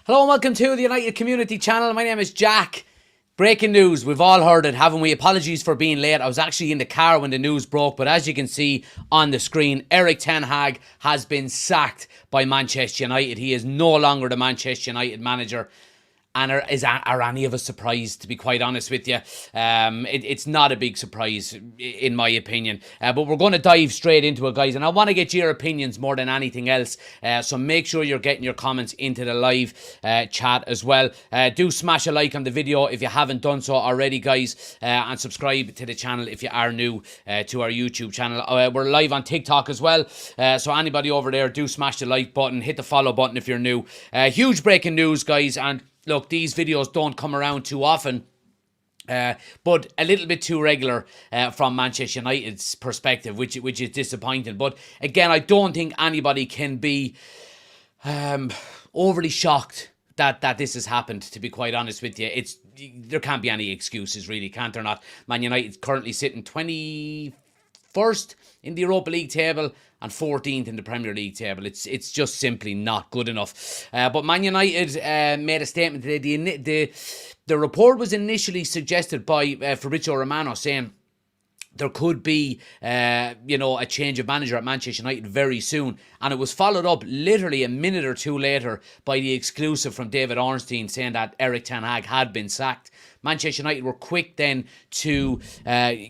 Hello and welcome to the United Community Channel. My name is Jack. Breaking news, we've all heard it, haven't we? Apologies for being late. I was actually in the car when the news broke, but as you can see on the screen, Erik ten Hag has been sacked by Manchester United. He is no longer the Manchester United manager. And are any of us surprised, to be quite honest with you? It's not a big surprise, in my opinion. But we're going to dive straight into it, guys. And I want to get your opinions more than anything else. So make sure you're getting your comments into the live chat as well. Do smash a like on the video if you haven't done so already, guys. And subscribe to the channel if you are new to our YouTube channel. We're live on TikTok as well. So anybody over there, do smash the like button. Hit the follow button if you're new. Huge breaking news, guys. And look, these videos don't come around too often, but a little bit too regular from Manchester United's perspective, which is disappointing. But again, I don't think anybody can be overly shocked that this has happened, to be quite honest with you. There can't be any excuses, really, can't there not? Man United currently sitting 21st in the Europa League table and 14th in the Premier League table. It's just simply not good enough. But Man United made a statement today. The report was initially suggested by Fabrizio Romano, saying there could be, a change of manager at Manchester United very soon. And it was followed up literally a minute or two later by the exclusive from David Ornstein saying that Erik ten Hag had been sacked. Manchester United were quick then to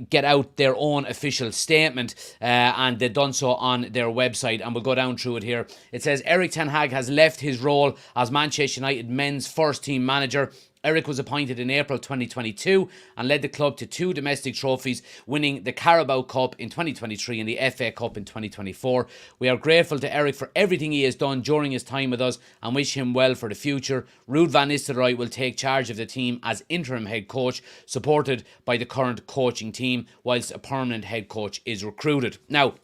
get out their own official statement, and they've done so on their website, and we'll go down through it here. It says, Erik ten Hag has left his role as Manchester United men's first-team manager. Erik was appointed in April 2022 and led the club to 2 domestic trophies, winning the Carabao Cup in 2023 and the FA Cup in 2024. We are grateful to Erik for everything he has done during his time with us and wish him well for the future. Ruud van Nistelrooy will take charge of the team as interim head coach, supported by the current coaching team, whilst a permanent head coach is recruited. Now,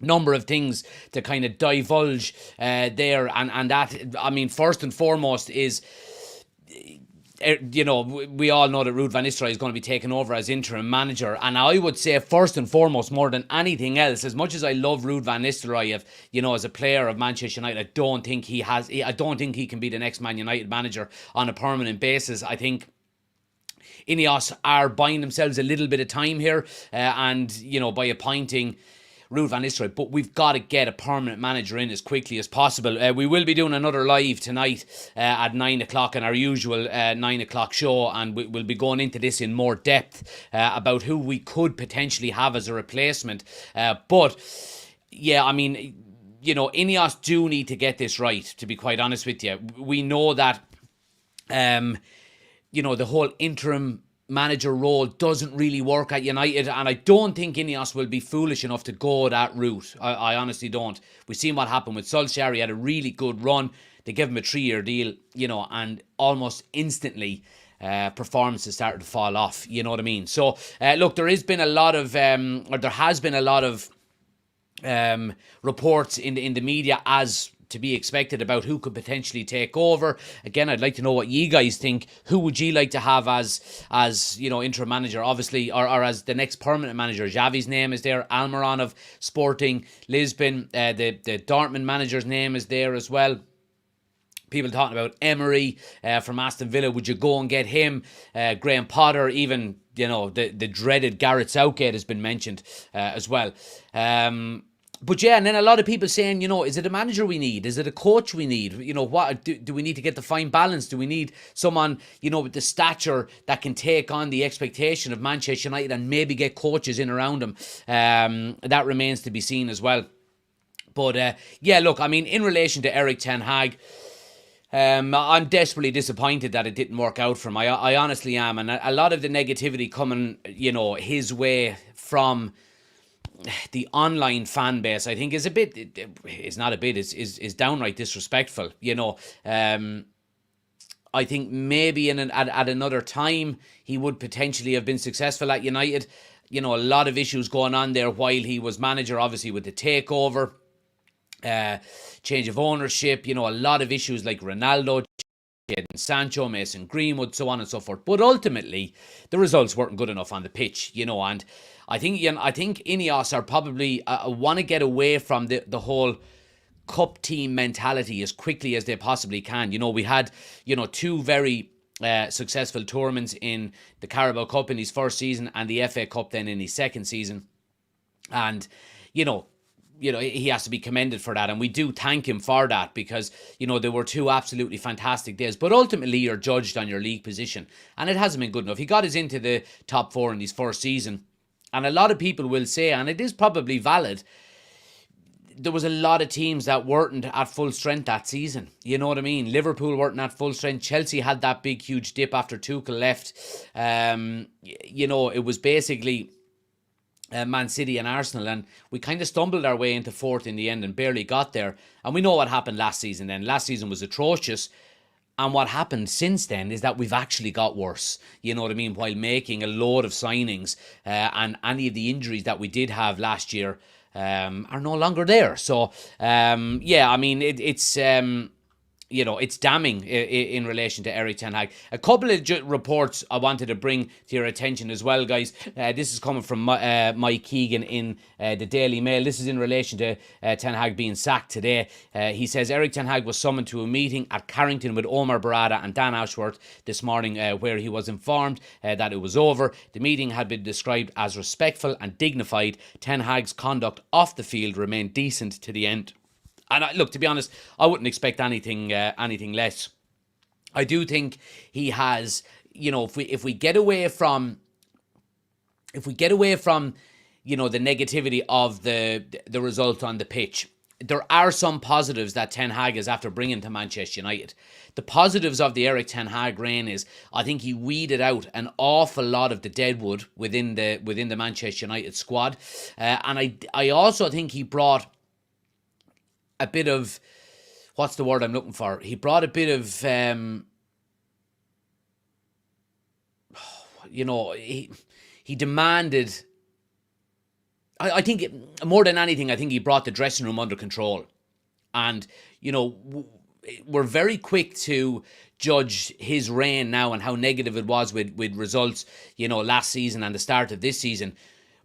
number of things to kind of divulge there, and that, I mean, first and foremost is, we all know that Ruud van Nistelrooy is going to be taken over as interim manager, and I would say first and foremost, more than anything else, as much as I love Ruud van Nistelrooy, as a player of Manchester United, I don't think he can be the next Man United manager on a permanent basis. I think Ineos are buying themselves a little bit of time here, by appointing Ruud van Nistelrooy, but we've got to get a permanent manager in as quickly as possible. We will be doing another live tonight at 9 o'clock in our usual 9 o'clock show, and we'll be going into this in more depth about who we could potentially have as a replacement. But yeah, I mean, Ineos do need to get this right, to be quite honest with you. We know that, the whole interim manager role doesn't really work at United, and I don't think Ineos will be foolish enough to go that route. I honestly don't. We've seen what happened with Solskjaer. He had a really good run. They gave him a 3-year deal, and almost instantly performances started to fall off. You know what I mean? So look, there has been a lot of reports in the media, as to be expected, about who could potentially take over. Again, I'd like to know what you guys think. Who would you like to have as interim manager, obviously, or as the next permanent manager? Xavi's name is there. Almiron of Sporting Lisbon. The Dortmund manager's name is there as well. People talking about Emery from Aston Villa. Would you go and get him? Graham Potter, even, the dreaded Gareth Southgate has been mentioned as well. But yeah, and then a lot of people saying, is it a manager we need? Is it a coach we need? What do we need to get the fine balance? Do we need someone, with the stature that can take on the expectation of Manchester United and maybe get coaches in around them? That remains to be seen as well. But yeah, look, I mean, in relation to Erik ten Hag, I'm desperately disappointed that it didn't work out for him. I honestly am. And a lot of the negativity coming, his way from the online fan base, I think, is downright disrespectful. I think maybe at another time he would potentially have been successful at United. A lot of issues going on there while he was manager, obviously with the takeover, change of ownership, a lot of issues like Ronaldo, Jadon Sancho, Mason Greenwood, so on and so forth. But ultimately, the results weren't good enough on the pitch, and I think Ineos are probably want to get away from the whole cup team mentality as quickly as they possibly can. We had, two very successful tournaments in the Carabao Cup in his first season and the FA Cup then in his second season. And, he has to be commended for that. And we do thank him for that because, there were two absolutely fantastic days. But ultimately, you're judged on your league position. And it hasn't been good enough. He got us into the top four in his first season. And a lot of people will say, and it is probably valid, there was a lot of teams that weren't at full strength that season. You know what I mean? Liverpool weren't at full strength. Chelsea had that big, huge dip after Tuchel left. It was basically Man City and Arsenal, and we kind of stumbled our way into fourth in the end and barely got there. And we know what happened last season then. Last season was atrocious. And what happened since then is that we've actually got worse, you know what I mean, while making a load of signings, and any of the injuries that we did have last year are no longer there. So, it's damning in relation to Erik ten Hag. A couple of reports I wanted to bring to your attention as well, guys. This is coming from Mike Keegan in the Daily Mail. This is in relation to Ten Hag being sacked today. He says Erik ten Hag was summoned to a meeting at Carrington with Omar Barada and Dan Ashworth this morning, where he was informed that it was over. The meeting had been described as respectful and dignified. Ten Hag's conduct off the field remained decent to the end. And look, to be honest, I wouldn't expect anything less. I do think he has, if we get away from the negativity of the result on the pitch, there are some positives that Ten Hag is after bringing to Manchester United. The positives of the Erik ten Hag reign is I think he weeded out an awful lot of the deadwood within the Manchester United squad, and I also think he brought a bit of, what's the word I'm looking for? He brought a bit of, he demanded, I think more than anything, I think he brought the dressing room under control. And, we're very quick to judge his reign now and how negative it was with results, last season and the start of this season.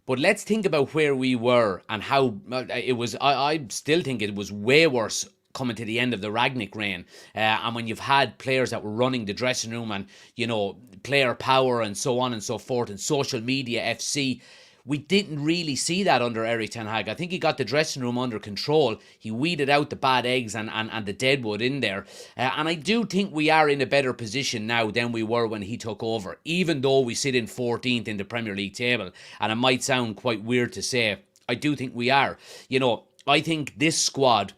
But let's think about where we were and how it was. I still think it was way worse coming to the end of the Ragnick reign. And when you've had players that were running the dressing room and, player power and so on and so forth and social media FC, we didn't really see that under Erik ten Hag. I think he got the dressing room under control. He weeded out the bad eggs and the deadwood in there. And I do think we are in a better position now than we were when he took over, even though we sit in 14th in the Premier League table. And it might sound quite weird to say, I do think we are. I think this squad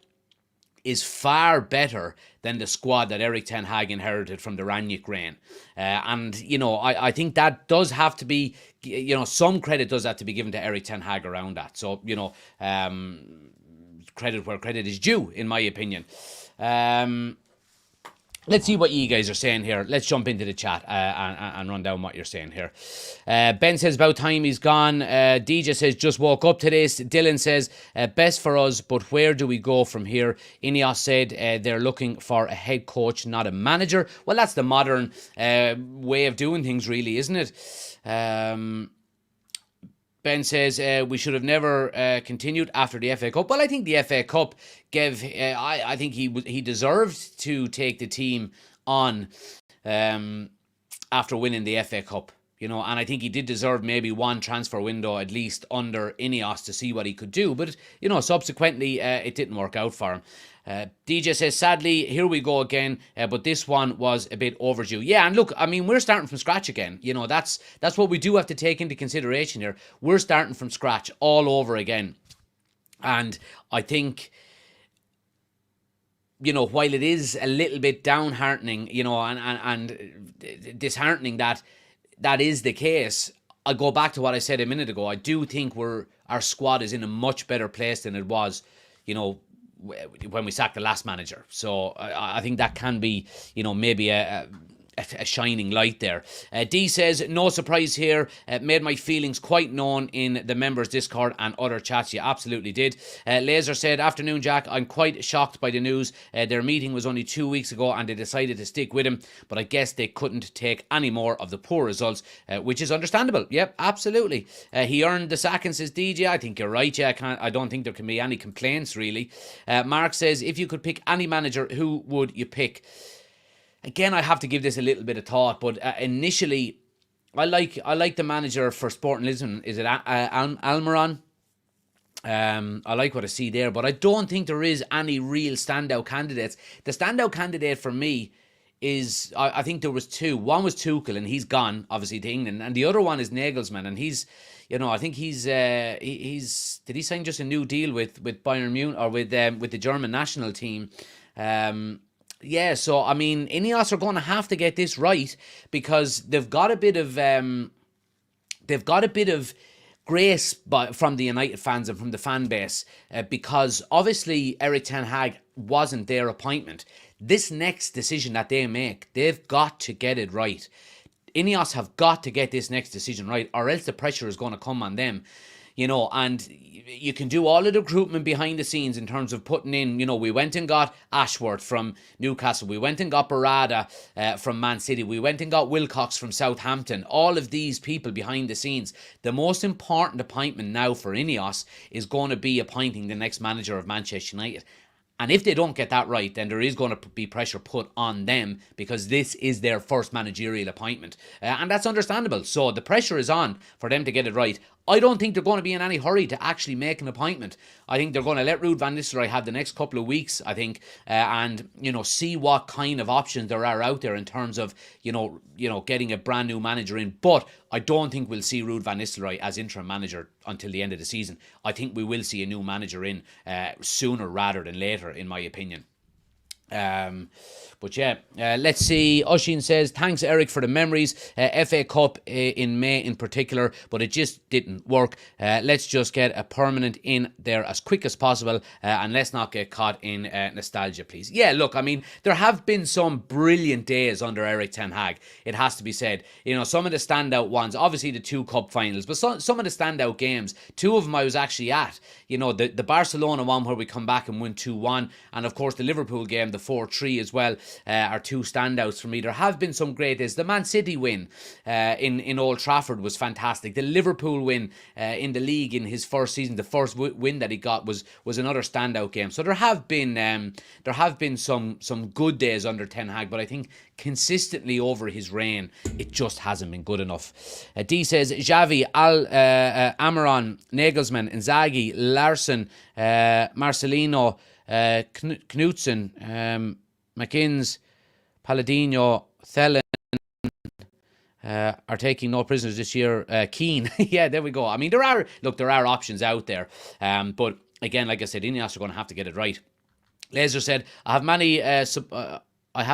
is far better than the squad that Erik ten Hag inherited from the Rangnick reign. I think that does have to be, some credit does have to be given to Erik ten Hag around that. So, credit where credit is due, in my opinion. Let's see what you guys are saying here. Let's jump into the chat and run down what you're saying here. Ben says, about time he's gone. DJ says, just woke up today. Dylan says, best for us, but where do we go from here? Ineos said they're looking for a head coach, not a manager. Well, that's the modern way of doing things, really, isn't it? Ben says we should have never continued after the FA Cup. Well, I think the FA Cup gave. I think he deserved to take the team on after winning the FA Cup. And I think he did deserve maybe one transfer window at least under Ineos to see what he could do. But subsequently it didn't work out for him. DJ says, sadly, here we go again, but this one was a bit overdue. Yeah, and look, I mean, we're starting from scratch again. That's what we do have to take into consideration here. We're starting from scratch all over again. And I think, while it is a little bit downheartening, and disheartening that is the case, I go back to what I said a minute ago. I do think our squad is in a much better place than it was, when we sacked the last manager. So I think that can be, maybe a a shining light there. D says, no surprise here. Made my feelings quite known in the members Discord and other chats. You absolutely did. Laser said, afternoon Jack, I'm quite shocked by the news. Their meeting was only 2 weeks ago and they decided to stick with him, but I guess they couldn't take any more of the poor results, which is understandable. Yep, absolutely. He earned the sacking, says DJ. I think you're right. Yeah, I don't think there can be any complaints really. Mark says, if you could pick any manager, who would you pick? Again, I have to give this a little bit of thought, but initially, I like the manager for Sporting Lisbon. Is it Almiron? I like what I see there, but I don't think there is any real standout candidates. The standout candidate for me is, I think there was two. One was Tuchel, and he's gone, obviously, to England, and the other one is Nagelsmann, and he's, I think he's did he sign just a new deal with Bayern Munich or with the German national team? Yeah, so I mean, Ineos are going to have to get this right, because they've got a bit of grace from the United fans and from the fan base, because obviously Erik ten Hag wasn't their appointment. This next decision that they make, they've got to get it right. Ineos have got to get this next decision right, or else the pressure is going to come on them. And you can do all of the recruitment behind the scenes in terms of putting in, we went and got Ashworth from Newcastle. We went and got Barada from Man City. We went and got Wilcox from Southampton. All of these people behind the scenes. The most important appointment now for Ineos is going to be appointing the next manager of Manchester United. And if they don't get that right, then there is going to be pressure put on them, because this is their first managerial appointment. And that's understandable. So the pressure is on for them to get it right. I don't think they're going to be in any hurry to actually make an appointment. I think they're going to let Ruud van Nistelrooy have the next couple of weeks, I think, and, see what kind of options there are out there in terms of, getting a brand new manager in. But I don't think we'll see Ruud van Nistelrooy as interim manager until the end of the season. I think we will see a new manager in sooner rather than later, in my opinion. But yeah, let's see. Oshin says, thanks Erik for the memories. FA Cup in May in particular, but it just didn't work. Let's just get a permanent in there as quick as possible, and let's not get caught in nostalgia, please. Yeah, look, I mean, there have been some brilliant days under Erik ten Hag, it has to be said. Some of the standout ones, obviously the 2 cup finals, but some of the standout games, 2 of them I was actually at. The Barcelona one where we come back and win 2-1, and of course the Liverpool game, the 4-3 as well, are 2 standouts for me. There have been some great days. The Man City win in Old Trafford was fantastic. The Liverpool win in the league in his first season, the first win that he got, was another standout game. So there have been some good days under Ten Hag, but I think consistently over his reign, it just hasn't been good enough. D says, Xavi, Amaron, Nagelsmann, Inzaghi, Larsson, Marcelino, Knutsen, McInnes, Palladino, Thelen are taking no prisoners this year. Keane, yeah, there we go. I mean, there are options out there, but again, like I said, Ineos are going to have to get it right. Laser said, I have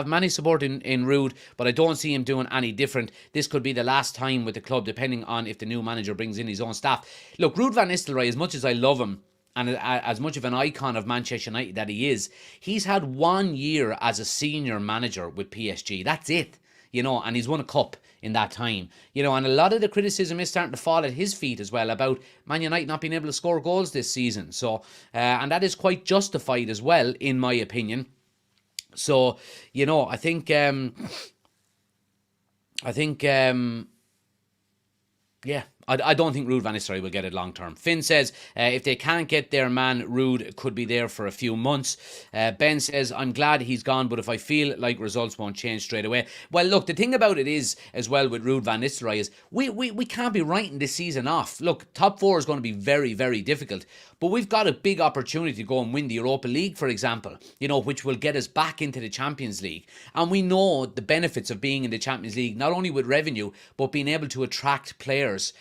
many support in Ruud, but I don't see him doing any different. This could be the last time with the club, depending on if the new manager brings in his own staff. Look, Ruud van Nistelrooy, as much as I love him, and as much of an icon of Manchester United that he is, he's had 1 year as a senior manager with PSG. That's it, and he's won a cup in that time. And a lot of the criticism is starting to fall at his feet as well about Man United not being able to score goals this season. So, and that is quite justified as well, in my opinion. So, I think, yeah, I don't think Ruud van Nistelrooy will get it long term. Finn says, if they can't get their man, Ruud could be there for a few months. Ben says, I'm glad he's gone, but if I feel like results won't change straight away. Well, look, the thing about it is, as well, with Ruud van Nistelrooy is, we can't be writing this season off. Look, top 4 is going to be very, very difficult. But we've got a big opportunity to go and win the Europa League, for example, which will get us back into the Champions League. And we know the benefits of being in the Champions League, not only with revenue, but being able to attract players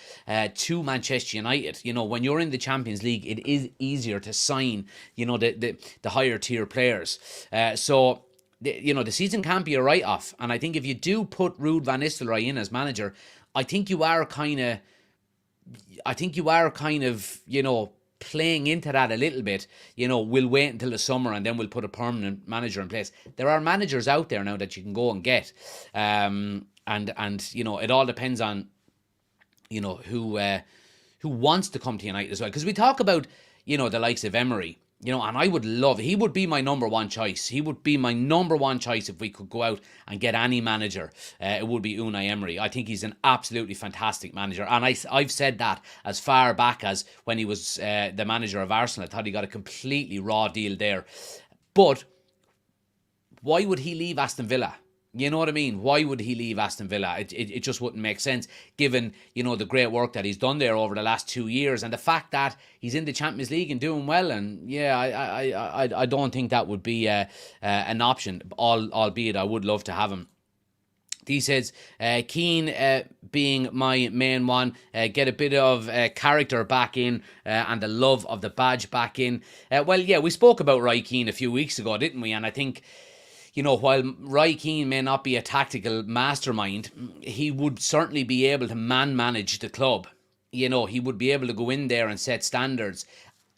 to Manchester United. When you're in the Champions League, it is easier to sign, the higher tier players. So the season can't be a write-off. And I think if you do put Ruud van Nistelrooy in as manager, I think you are kind of, playing into that a little bit, we'll wait until the summer and then we'll put a permanent manager in place. There are managers out there now that you can go and get. And it all depends on, who wants to come to United as well. Because we talk about, the likes of Emery, and I would love, he would be my number one choice. He would be my number one choice if we could go out and get any manager. It would be Unai Emery. I think he's an absolutely fantastic manager. And I've said that as far back as when he was the manager of Arsenal. I thought he got a completely raw deal there. But why would he leave Aston Villa? You know what I mean? Why would he leave Aston Villa? It just wouldn't make sense, given, the great work that he's done there over the last 2 years, and the fact that he's in the Champions League and doing well. And yeah, I don't think that would be an option, albeit I would love to have him. He says, Keane being my main one, get a bit of character back in and the love of the badge back in. Well, yeah, we spoke about Roy Keane a few weeks ago, didn't we? And I think, while Roy Keane may not be a tactical mastermind, he would certainly be able to manage the club. He would be able to go in there and set standards.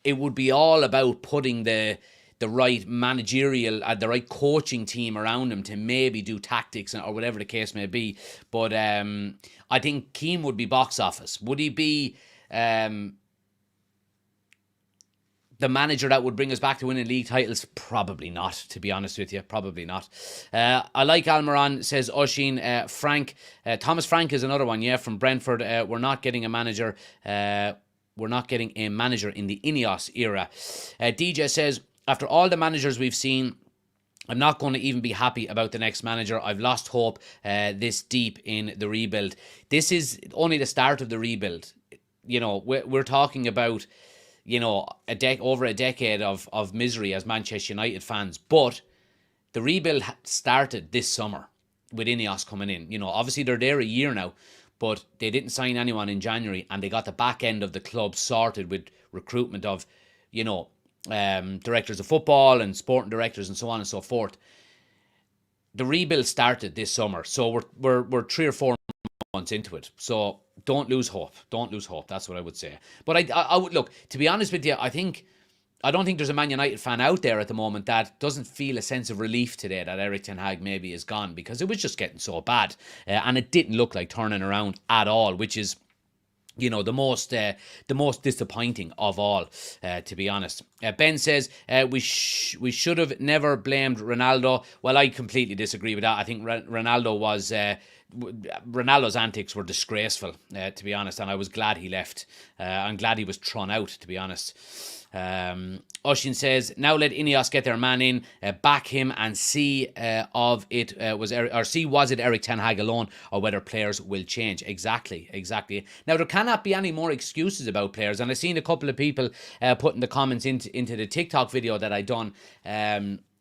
It would be all about putting the right managerial, the right coaching team around him to maybe do tactics or whatever the case may be. But I think Keane would be box office. Would he be the manager that would bring us back to winning league titles? Probably not, to be honest with you. Probably not. I like Almiron, says Oshin. Frank, Thomas Frank is another one, from Brentford. We're not getting a manager. We're not getting a manager in the Ineos era. DJ says, after all the managers we've seen, I'm not going to even be happy about the next manager. I've lost hope this deep in the rebuild. This is only the start of the rebuild. We're talking about, over a decade of misery as Manchester United fans. But the rebuild started this summer with Ineos coming in. Obviously they're there a year now, but they didn't sign anyone in January, and they got the back end of the club sorted with recruitment of, directors of football and sporting directors and so on and so forth. The rebuild started this summer, so we're 3 or 4 months into it. So don't lose hope. Don't lose hope. That's what I would say. But I would look, to be honest with you, I don't think there's a Man United fan out there at the moment that doesn't feel a sense of relief today that Erik ten Hag maybe is gone, because it was just getting so bad, and it didn't look like turning around at all, which is, the most disappointing of all, to be honest. Ben says, we should have never blamed Ronaldo. Well, I completely disagree with that. I think Ronaldo's antics were disgraceful, to be honest, and I was glad he left. I'm glad he was thrown out, to be honest. Oshin says, now let Ineos get their man in, back him and see was it Erik ten Hag alone, or whether players will change. Exactly. Now there cannot be any more excuses about players, and I've seen a couple of people putting the comments into the TikTok video that I done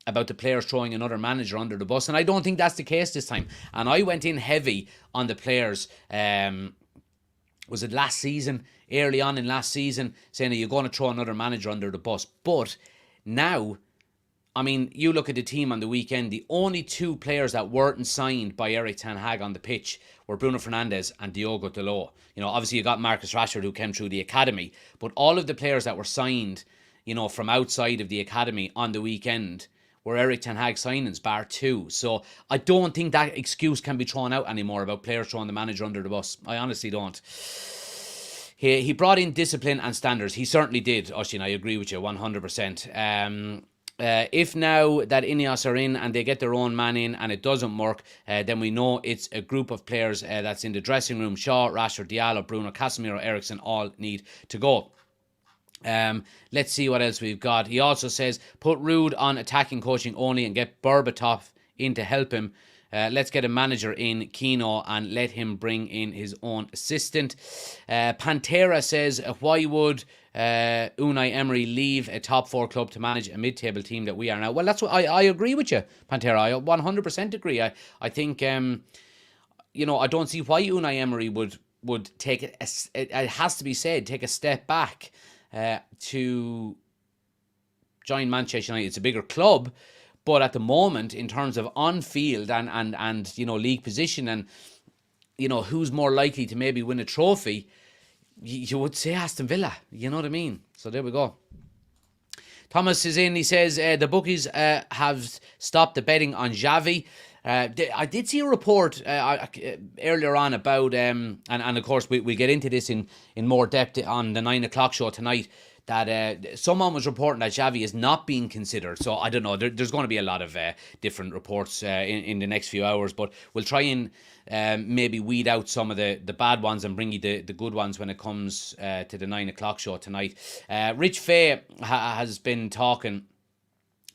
about the players throwing another manager under the bus, and I don't think that's the case this time. And I went in heavy on the players. Was it last season? Early on in last season, saying that you're going to throw another manager under the bus. But now, I mean, you look at the team on the weekend, the only 2 players that weren't signed by Erik ten Hag on the pitch were Bruno Fernandes and Diogo Dalot. Obviously you got Marcus Rashford, who came through the academy, but all of the players that were signed, from outside of the academy on the weekend were Erik ten Hag signings, bar 2. So I don't think that excuse can be thrown out anymore about players throwing the manager under the bus. I honestly don't. He brought in discipline and standards. He certainly did, Oshin. I agree with you 100%. If now that Ineos are in and they get their own man in and it doesn't work, then we know it's a group of players that's in the dressing room. Shaw, Rashford, Diallo, Bruno, Casemiro, Eriksen all need to go. Let's see what else we've got. He also says, put Rude on attacking coaching only and get Berbatov in to help him. Let's get a manager in, Kino, and let him bring in his own assistant. Pantera says, why would Unai Emery leave a top 4 club to manage a mid-table team that we are now? Well, that's what I agree with you, Pantera. I 100% agree. I think, I don't see why Unai Emery would take it. It has to be said, take a step back to join Manchester United. It's a bigger club. But at the moment, in terms of on-field and league position and, who's more likely to maybe win a trophy, you would say Aston Villa. You know what I mean? So there we go. Thomas is in. He says the bookies have stopped the betting on Xavi. I did see a report earlier on about, and of course we'll get into this in more depth on the 9 o'clock show tonight, that someone was reporting that Xavi is not being considered. So I don't know, there's going to be a lot of different reports in the next few hours, but we'll try and maybe weed out some of the bad ones and bring you the good ones when it comes to the 9 o'clock show tonight. Rich Fay has been talking.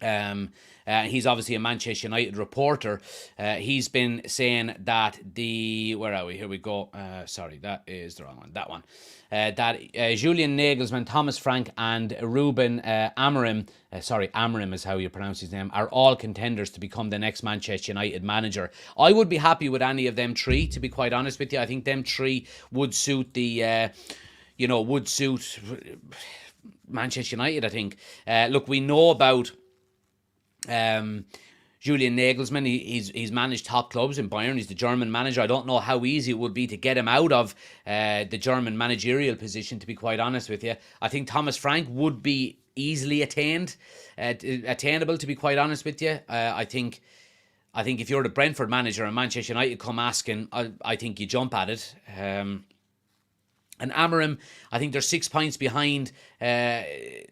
He's obviously a Manchester United reporter. He's been saying that where are we? Here we go. Sorry, that is the wrong one. That one. That Julian Nagelsmann, Thomas Frank, and Ruben Amorim, Amorim is how you pronounce his name, are all contenders to become the next Manchester United manager. I would be happy with any of them three, to be quite honest with you. I think them three would suit Manchester United, I think. Look, we know about Julian Nagelsmann. He's managed top clubs in Bayern. He's the German manager. I don't know how easy it would be to get him out of the German managerial position, to be quite honest with you. I think Thomas Frank would be easily attainable, to be quite honest with you. I think if you're the Brentford manager and Manchester United come asking, I think you jump at it. And Amorim, I think they're 6 points behind. Is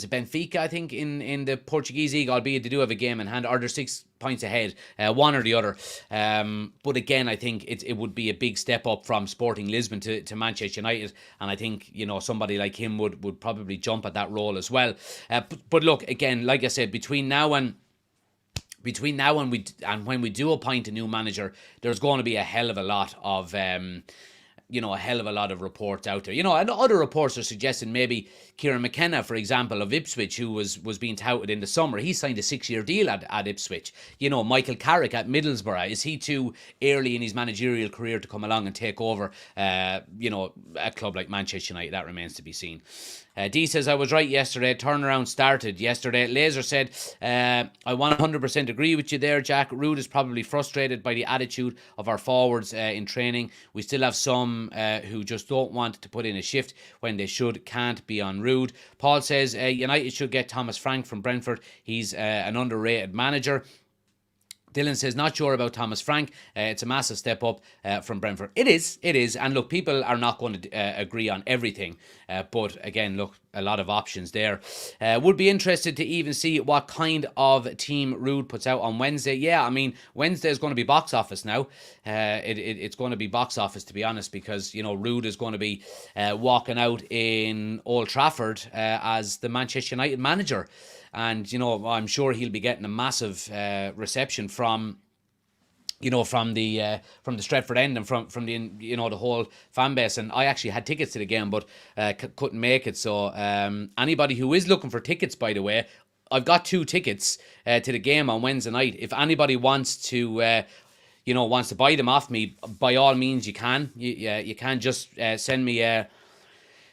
it Benfica, I think, in the Portuguese league, albeit they do have a game in hand, or they're 6 points ahead, one or the other. But again, I think it would be a big step up from Sporting Lisbon to Manchester United, and I think, somebody like him would probably jump at that role as well. But look, again, like I said, between now and when we do appoint a new manager, there's going to be a hell of a lot of reports out there. And other reports are suggesting maybe Kieran McKenna, for example, of Ipswich, who was being touted in the summer. He signed a 6-year deal at Ipswich. Michael Carrick at Middlesbrough. Is he too early in his managerial career to come along and take over, a club like Manchester United? That remains to be seen. D says, I was right yesterday. Turnaround started yesterday. Laser said, I 100% agree with you there, Jack. Rude is probably frustrated by the attitude of our forwards in training. We still have some who just don't want to put in a shift when they can't be on Rude. Paul says, United should get Thomas Frank from Brentford. He's an underrated manager. Dylan says, not sure about Thomas Frank. It's a massive step up from Brentford. It is. And look, people are not going to agree on everything. But again, look, a lot of options there. Would be interested to even see what kind of team Rude puts out on Wednesday. Yeah, I mean, Wednesday is going to be box office now. It's going to be box office, to be honest, because, Rude is going to be walking out in Old Trafford as the Manchester United manager. And, I'm sure he'll be getting a massive reception from the Stretford end and from the the whole fan base. And I actually had tickets to the game, but couldn't make it. So anybody who is looking for tickets, by the way, I've got 2 tickets to the game on Wednesday night. If anybody wants to buy them off me, by all means you can. You can just send me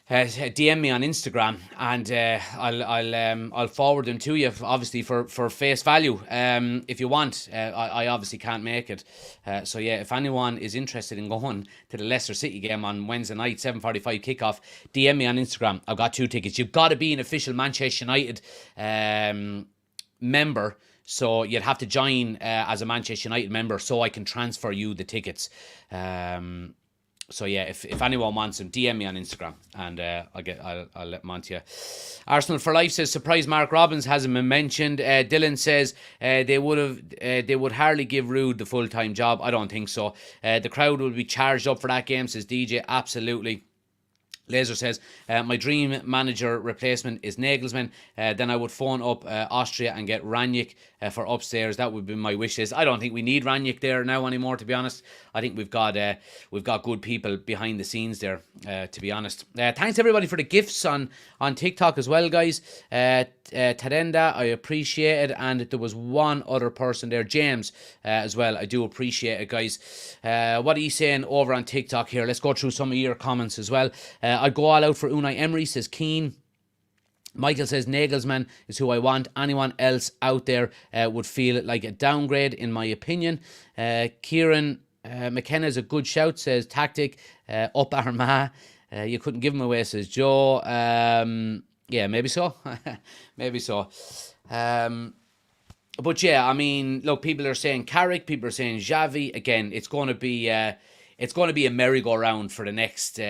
DM me on Instagram, and I'll forward them to you, obviously for face value. If you want, I obviously can't make it. So yeah, if anyone is interested in going to the Leicester City game on Wednesday night, 7:45 kickoff, DM me on Instagram. I've got 2 tickets. You've got to be an official Manchester United member. So you'd have to join as a Manchester United member, so I can transfer you the tickets. So yeah, if anyone wants them, DM me on Instagram, and I'll let them on to you. Arsenal for Life says, surprise Mark Robbins hasn't been mentioned. Dylan says they would hardly give Rude the full-time job. I don't think so. The crowd will be charged up for that game, says DJ. Absolutely. Laser says, my dream manager replacement is Nagelsmann. Then I would phone up Austria and get Rangnick for upstairs. That would be my wish list. I don't think we need Rangnick there now anymore, to be honest. I think we've got good people behind the scenes there, to be honest. Thanks everybody for the gifts on TikTok as well, guys. Tarenda, I appreciate it. And there was one other person there, James, as well. I do appreciate it, guys. What are you saying over on TikTok here? Let's go through some of your comments as well. I'd go all out for Unai Emery, says Keane. Michael says Nagelsmann is who I want. Anyone else out there would feel like a downgrade, in my opinion. Kieran McKenna is a good shout, says tactic, up Armagh. You couldn't give him away, says Joe. Yeah, maybe so. Maybe so. But yeah, I mean, look, people are saying Carrick, people are saying Xavi. Again, it's going to be a merry-go-round for the next, for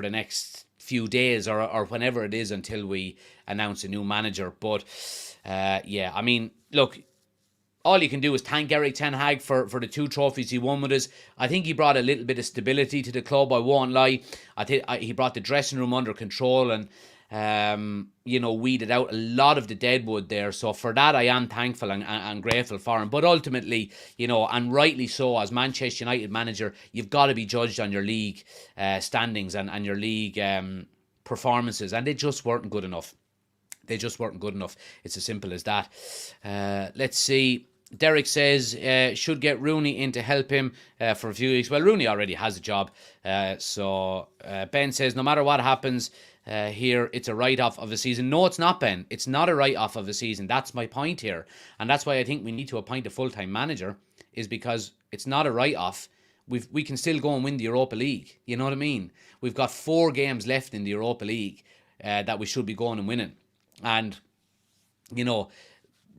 the next few days or whenever it is until we announce a new manager. But yeah, I mean, look, all you can do is thank Erik ten Hag for the 2 trophies he won with us. I think he brought a little bit of stability to the club, I won't lie. I think he brought the dressing room under control and, weeded out a lot of the deadwood there. So for that, I am thankful and grateful for him. But ultimately, and rightly so, as Manchester United manager, you've got to be judged on your league standings and your league performances. And they just weren't good enough. It's as simple as that. Let's see. Derek says, should get Rooney in to help him for a few weeks. Well, Rooney already has a job. So Ben says, no matter what happens here, it's a write-off of a season. No, it's not, Ben. It's not a write-off of a season. That's my point here. And that's why I think we need to appoint a full-time manager, is because it's not a write-off. We can still go and win the Europa League. You know what I mean? We've got 4 games left in the Europa League that we should be going and winning. And,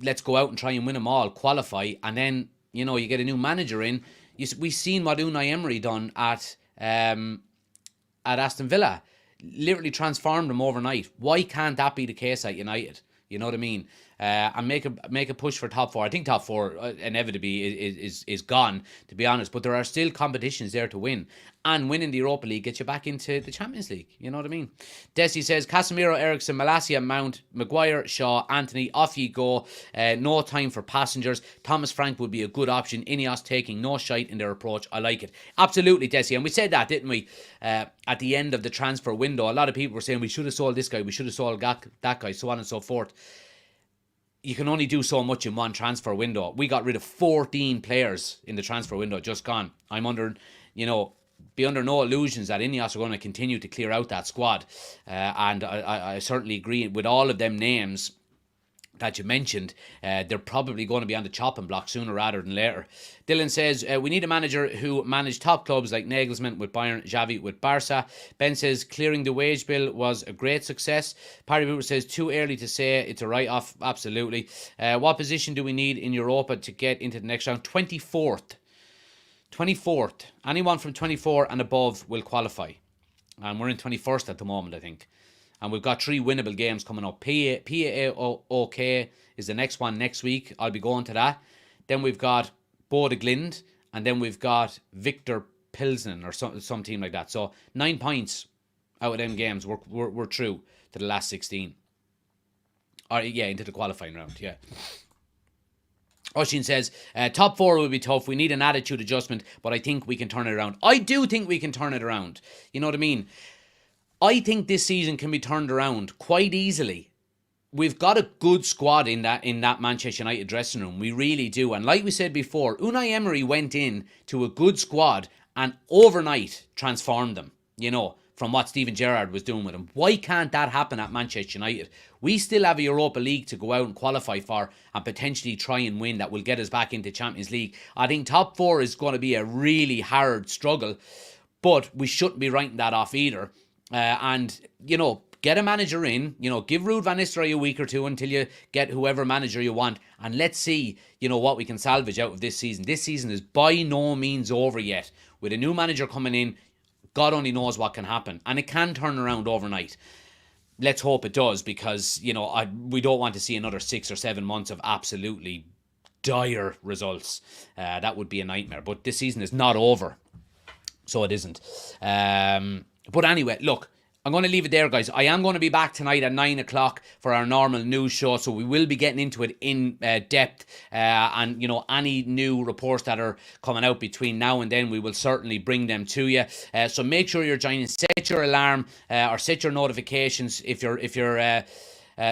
let's go out and try and win them all, qualify, and then, you get a new manager in. We've seen what Unai Emery done at Aston Villa. Literally transformed them overnight. Why can't that be the case at United? You know what I mean? And make a push for top 4. I think top 4 inevitably is gone, to be honest. But there are still competitions there to win. And winning the Europa League gets you back into the Champions League. You know what I mean? Desi says, Casemiro, Eriksen, Malacia, Mount, Maguire, Shaw, Anthony, off you go. No time for passengers. Thomas Frank would be a good option. Ineos taking no shite in their approach. I like it. Absolutely, Desi. And we said that, didn't we? At the end of the transfer window, a lot of people were saying we should have sold this guy, we should have sold that guy, so on and so forth. You can only do so much in one transfer window. We got rid of 14 players in the transfer window, just gone. I'm under, be under no illusions that Ineos are going to continue to clear out that squad. And I certainly agree with all of them names that you mentioned. They're probably going to be on the chopping block sooner rather than later. Dylan says, we need a manager who managed top clubs like Nagelsmann with Bayern, Xavi with Barca. Ben says, clearing the wage bill was a great success. Parry Booper says, too early to say it's a write-off. Absolutely. What position do we need in Europa to get into the next round? 24th. 24th. Anyone from 24 and above will qualify. And we're in 21st at the moment, I think. And we've got 3 winnable games coming up. PAOK is the next one next week. I'll be going to that. Then we've got Bode Glind. And then we've got Victor Pilsen or some team like that. So 9 points out of them games. We're through to the last 16. Or yeah, into the qualifying round. Yeah. Oshin says, top 4 will be tough. We need an attitude adjustment, but I think we can turn it around. I do think we can turn it around. You know what I mean? I think this season can be turned around quite easily. We've got a good squad in that Manchester United dressing room. We really do. And like we said before, Unai Emery went in to a good squad and overnight transformed them, from what Steven Gerrard was doing with them. Why can't that happen at Manchester United? We still have a Europa League to go out and qualify for and potentially try and win that will get us back into Champions League. I think top 4 is going to be a really hard struggle, but we shouldn't be writing that off either. And, get a manager in, give Ruud van Nistelrooy a week or 2 until you get whoever manager you want. And let's see, what we can salvage out of this season. This season is by no means over yet. With a new manager coming in, God only knows what can happen. And it can turn around overnight. Let's hope it does, because, we don't want to see another 6 or 7 months of absolutely dire results. That would be a nightmare. But this season is not over. So it isn't. But anyway, look, I'm going to leave it there, guys. I am going to be back tonight at 9 o'clock for our normal news show, so we will be getting into it in depth. And, any new reports that are coming out between now and then, we will certainly bring them to you. So make sure you're joining. Set your alarm or set your notifications if you're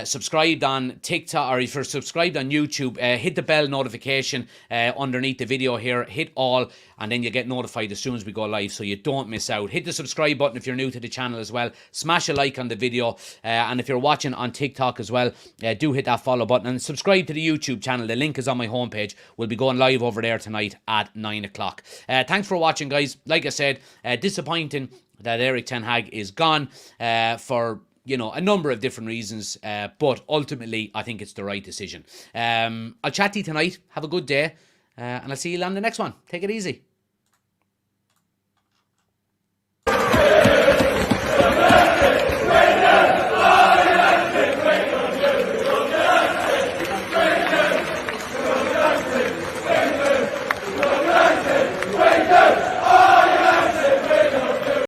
subscribed on TikTok, or if you're subscribed on YouTube, hit the bell notification underneath the video here. Hit all, and then you get notified as soon as we go live, so you don't miss out. Hit the subscribe button if you're new to the channel as well. Smash a like on the video, and if you're watching on TikTok as well, do hit that follow button and subscribe to the YouTube channel. The link is on my homepage. We'll be going live over there tonight at 9 o'clock. Thanks for watching, guys. Like I said, disappointing that Erik ten Hag is gone for a number of different reasons, but ultimately I think it's the right decision. I'll chat to you tonight. Have a good day, and I'll see you on the next one. Take it easy.